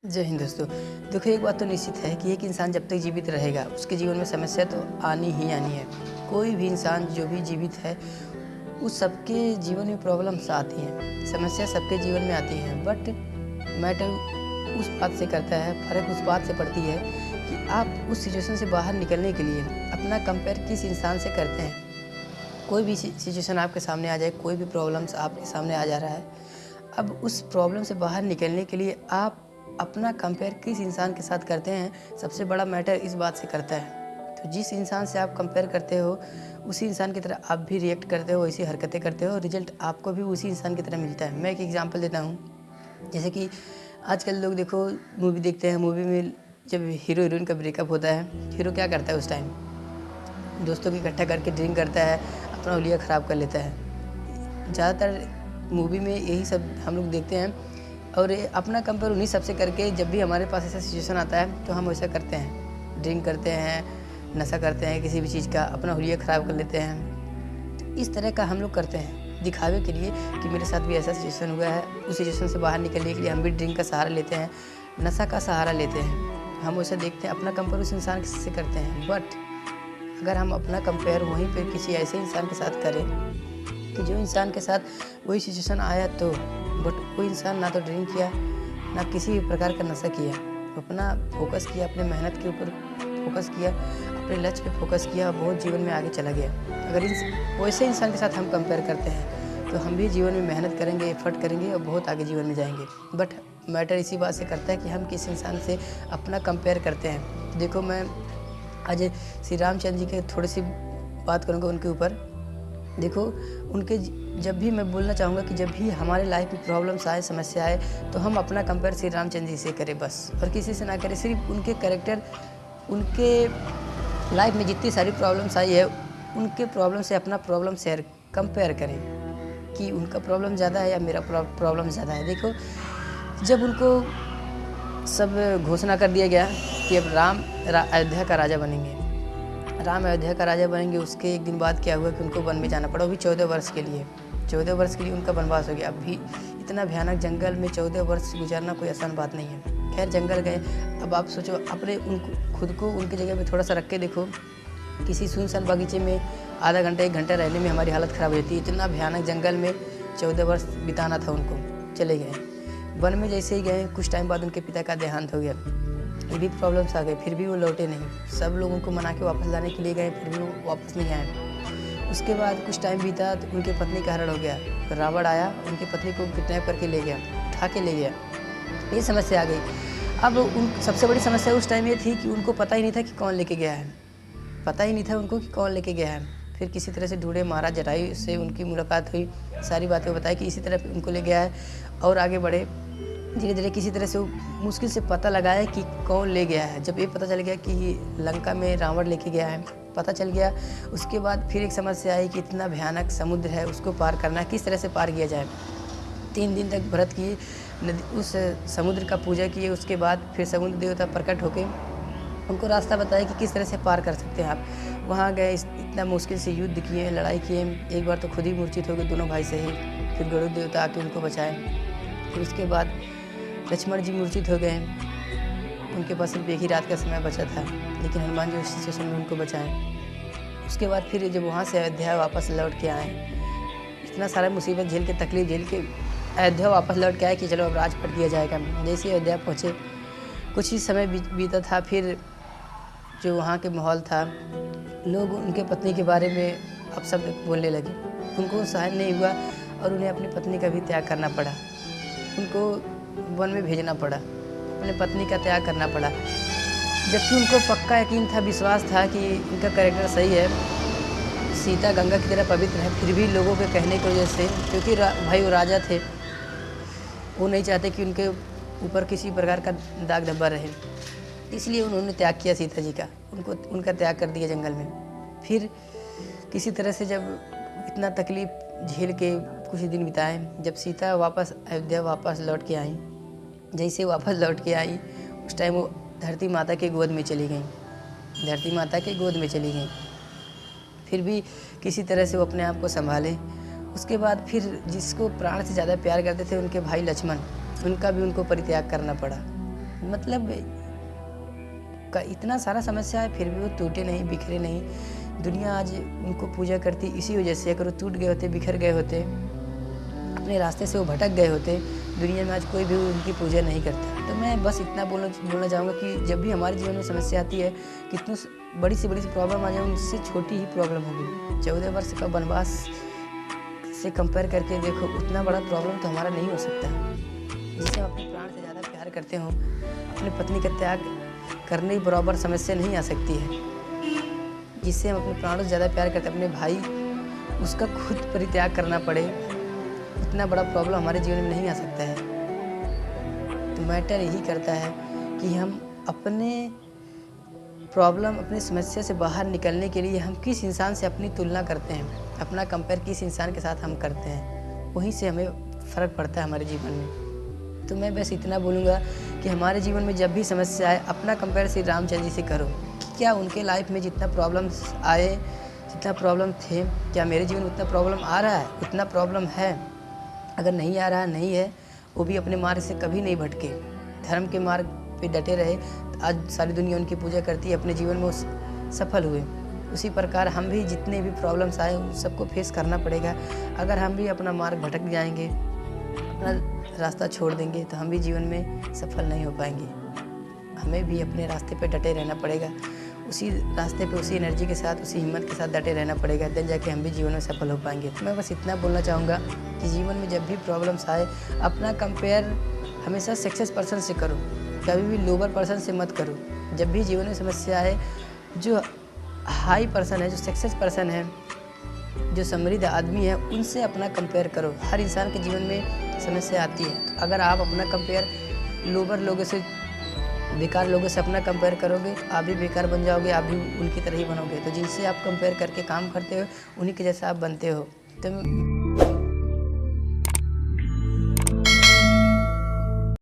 जय हिंद दोस्तों। देखो, एक बात तो निश्चित है कि एक इंसान जब तक जीवित रहेगा उसके जीवन में समस्या तो आनी ही आनी है। कोई भी इंसान जो भी जीवित है उस सबके जीवन में प्रॉब्लम्स आती हैं, समस्या सबके जीवन में आती हैं। बट मैटर उस बात से करता है, फ़र्क उस बात से पड़ती है कि आप उस सिचुएशन से बाहर निकलने के लिए अपना कंपेयर किस इंसान से करते हैं। कोई भी सिचुएशन आपके सामने आ जाए, कोई भी प्रॉब्लम्स आपके सामने आ जा रहा है, अब उस प्रॉब्लम से बाहर निकलने के लिए आप अपना कंपेयर किस इंसान के साथ करते हैं, सबसे बड़ा मैटर इस बात से करता है। तो जिस इंसान से आप कंपेयर करते हो उसी इंसान की तरह आप भी रिएक्ट करते हो, ऐसी हरकतें करते हो, रिजल्ट आपको भी उसी इंसान की तरह मिलता है। मैं एक एग्जांपल देता हूँ। जैसे कि आजकल लोग देखो मूवी देखते हैं, मूवी में जब हीरो हीरोइन का ब्रेकअप होता है, हीरो क्या करता है उस टाइम, दोस्तों को इकट्ठा करके ड्रिंक करता है, अपना हुलिया ख़राब कर लेता है। ज़्यादातर मूवी में यही सब हम लोग देखते हैं और अपना कंपेयर उन्हीं सबसे करके जब भी हमारे पास ऐसा सिचुएशन आता है तो हम वैसा करते हैं, ड्रिंक करते हैं, नशा करते हैं, किसी भी चीज़ का अपना हुलिया ख़राब कर लेते हैं। तो इस तरह का हम लोग करते हैं दिखावे के लिए कि मेरे साथ भी ऐसा सिचुएशन हुआ है। उस सिचुएशन से बाहर निकलने के लिए हम भी ड्रिंक का सहारा लेते हैं, नशा का सहारा लेते हैं। हम वैसा देखते हैं, अपना कंपेयर उस इंसान से करते हैं। बट अगर हम अपना कंपेयर वहीं पे किसी ऐसे इंसान के साथ करें कि जो इंसान के साथ वही सिचुएशन आया तो बट कोई इंसान ना तो ड्रिंक किया ना किसी प्रकार का नशा किया, अपना फोकस किया, अपने मेहनत के ऊपर फोकस किया, अपने लक्ष्य पे फोकस किया और बहुत जीवन में आगे चला गया। अगर वैसे इंसान के साथ हम कंपेयर करते हैं तो हम भी जीवन में मेहनत करेंगे, एफर्ट करेंगे और बहुत आगे जीवन में जाएंगे। बट मैटर इसी बात से करता है कि हम किस इंसान से अपना कंपेयर करते हैं। देखो, मैं आज श्री रामचंद्र जी के थोड़ी सी बात करूँगा उनके ऊपर। देखो, उनके जब भी मैं बोलना चाहूँगा कि जब भी हमारे लाइफ में प्रॉब्लम्स आए, समस्या आए, तो हम अपना कंपेयर श्री रामचंद्र जी से करें बस, और किसी से ना करें। सिर्फ उनके कैरेक्टर, उनके लाइफ में जितनी सारी प्रॉब्लम्स आई है उनके प्रॉब्लम से अपना प्रॉब्लम शेयर कंपेयर करें कि उनका प्रॉब्लम ज़्यादा है या मेरा प्रॉब्लम ज़्यादा है। देखो, जब उनको सब घोषणा कर दिया गया कि अब राम अयोध्या का राजा बनेंगे, राम अयोध्या का राजा बनेंगे, उसके एक दिन बाद क्या हुआ कि उनको वन में जाना पड़ा, वो भी 14 वर्ष के लिए। 14 वर्ष के लिए उनका वनवास हो गया। अब भी इतना भयानक जंगल में 14 वर्ष गुजारना कोई आसान बात नहीं है। खैर, जंगल गए। अब आप सोचो, अपने उनको खुद को उनकी जगह पे थोड़ा सा रख के देखो, किसी सुनसान बगीचे में आधा घंटा 1 घंटा रहने में हमारी हालत ख़राब हो जाती है। इतना भयानक जंगल में 14 वर्ष बिताना था उनको। चले गए वन में। जैसे ही गए कुछ टाइम बाद उनके पिता का देहांत हो गया। ये भी प्रॉब्लम्स आ गए, फिर भी वो लौटे नहीं। सब लोग उनको मना के वापस लाने के लिए गए, फिर भी वो वापस नहीं आए। उसके बाद कुछ टाइम बीता तो उनकी पत्नी का हरण हो गया। रावण आया, उनकी पत्नी को किडनैप करके ले गया, उठा के ले गया। ये समस्या आ गई। अब उन सबसे बड़ी समस्या उस टाइम ये थी कि उनको पता ही नहीं था कि कौन लेके गया है, पता ही नहीं था उनको कि कौन लेके गया है। फिर किसी तरह से ढूंढे, महाराज जटायु से उनकी मुलाकात हुई, सारी बातें बताई कि इसी तरह उनको ले गया है, और आगे बढ़े। धीरे धीरे किसी तरह से मुश्किल से पता लगाया कि कौन ले गया है। जब ये पता चल गया कि लंका में रावण लेके गया है, पता चल गया, उसके बाद फिर एक समस्या आई कि इतना भयानक समुद्र है, उसको पार करना, किस तरह से पार किया जाए। 3 दिन तक व्रत किए, उस समुद्र का पूजा किए। उसके बाद फिर समुद्र देवता प्रकट होके उनको रास्ता बताया कि किस तरह से पार कर सकते हैं आप। वहाँ गए, इतना मुश्किल से युद्ध किए, लड़ाई किए। एक बार तो खुद ही मूर्छित हो गए दोनों भाई से ही। फिर गरुड़ देवता आके उनको बचाए। फिर उसके बाद लक्ष्मण जी मूर्छित हो गए, उनके पास सिर्फ एक ही रात का समय बचा था, लेकिन हनुमान जी उस सिचुएशन में उनको बचाएं। उसके बाद फिर जब वहाँ से अयोध्या वापस लौट के आए, इतना सारा मुसीबत झेल के, तकलीफ झेल के अयोध्या वापस लौट के आए कि चलो अब राजपट किया जाएगा। जैसे ही अयोध्या पहुँचे, कुछ ही समय बीता था, फिर जो वहाँ के माहौल था, लोग उनके पत्नी के बारे में अब सब बोलने लगे। उनको सहन नहीं हुआ और उन्हें अपनी पत्नी का भी त्याग करना पड़ा। उनको वन में भेजना पड़ा, अपने पत्नी का त्याग करना पड़ा, जबकि उनको पक्का यकीन था, विश्वास था कि इनका कैरेक्टर सही है, सीता गंगा की तरह पवित्र है। फिर भी लोगों के कहने की वजह से, क्योंकि भाई वो राजा थे, वो नहीं चाहते कि उनके ऊपर किसी प्रकार का दाग धब्बा रहे, इसलिए उन्होंने त्याग किया सीता जी का, उनका त्याग कर दिया जंगल में। फिर किसी तरह से जब इतना तकलीफ झेल के कुछ दिन बिताए, जब सीता वापस अयोध्या वापस लौट के आई, जैसे वापस लौट के आई उस टाइम वो धरती माता के गोद में चली गई, धरती माता के गोद में चली गई। फिर भी किसी तरह से वो अपने आप को संभाले। उसके बाद फिर जिसको प्राण से ज़्यादा प्यार करते थे उनके भाई लक्ष्मण, उनका भी उनको परित्याग करना पड़ा। मतलब इतना सारा समस्या है, फिर भी वो टूटे नहीं, बिखरे नहीं। दुनिया आज उनको पूजा करती इसी वजह से। अगर वो टूट गए होते, बिखर गए होते, अपने रास्ते से वो भटक गए होते, दुनिया में आज कोई भी उनकी पूजा नहीं करता। तो मैं बस इतना बोलना चाहूँगा कि जब भी हमारे जीवन में समस्या आती है, कितनी बड़ी से प्रॉब्लम आ जाए, उनसे छोटी ही प्रॉब्लम होगी। 14 वर्ष का वनवास से कंपेयर करके देखो, उतना बड़ा प्रॉब्लम तो हमारा नहीं हो सकता। जिसे हम अपने प्राण से ज़्यादा प्यार करते हो, अपनी पत्नी का त्याग करने बराबर समस्या नहीं आ सकती है। जिससे हम अपने प्राणों से ज़्यादा प्यार करते हैं, अपने भाई, उसका खुद परित्याग करना पड़े, इतना बड़ा प्रॉब्लम हमारे जीवन में नहीं आ सकता है। तो मैटर यही करता है कि हम अपने प्रॉब्लम, अपनी समस्या से बाहर निकलने के लिए हम किस इंसान से अपनी तुलना करते हैं, अपना कंपेयर किस इंसान के साथ हम करते हैं, वहीं से हमें फ़र्क पड़ता है हमारे जीवन में। तो मैं बस इतना बोलूँगा कि हमारे जीवन में जब भी समस्या आए, अपना कंपेयर श्री रामचंद्र जी से करो। क्या उनके लाइफ में जितना प्रॉब्लम्स आए, जितना प्रॉब्लम थे, क्या मेरे जीवन में उतना प्रॉब्लम आ रहा है, उतना प्रॉब्लम है? अगर नहीं आ रहा, नहीं है, वो भी अपने मार्ग से कभी नहीं भटके, धर्म के मार्ग पे डटे रहे। आज सारी दुनिया उनकी पूजा करती है, अपने जीवन में वो सफल हुए। उसी प्रकार हम भी जितने भी प्रॉब्लम्स आए, उन सबको फेस करना पड़ेगा। अगर हम भी अपना मार्ग भटक जाएंगे, अपना रास्ता छोड़ देंगे, तो हम भी जीवन में सफल नहीं हो पाएंगे। हमें भी अपने रास्ते पे डटे रहना पड़ेगा, उसी रास्ते पे उसी एनर्जी के साथ, उसी हिम्मत के साथ डटे रहना पड़ेगा, देन जाके हम भी जीवन में सफल हो पाएंगे। तो मैं बस इतना बोलना चाहूँगा कि जीवन में जब भी प्रॉब्लम्स आए, अपना कंपेयर हमेशा सक्सेस पर्सन से करो, कभी भी लोअर पर्सन से मत करो। जब भी जीवन में समस्या आए, जो हाई पर्सन है, जो सक्सेस पर्सन है, जो समृद्ध आदमी है, उनसे अपना कंपेयर करो। हर इंसान के जीवन में समस्या आती है। अगर आप अपना कंपेयर लोअर लोगों से, बेकार लोगों से अपना कंपेयर करोगे, आप भी बेकार बन जाओगे, आप भी उनकी तरह ही बनोगे। तो जिनसे आप कंपेयर करके काम करते हो, उन्हीं के जैसा आप बनते हो। तो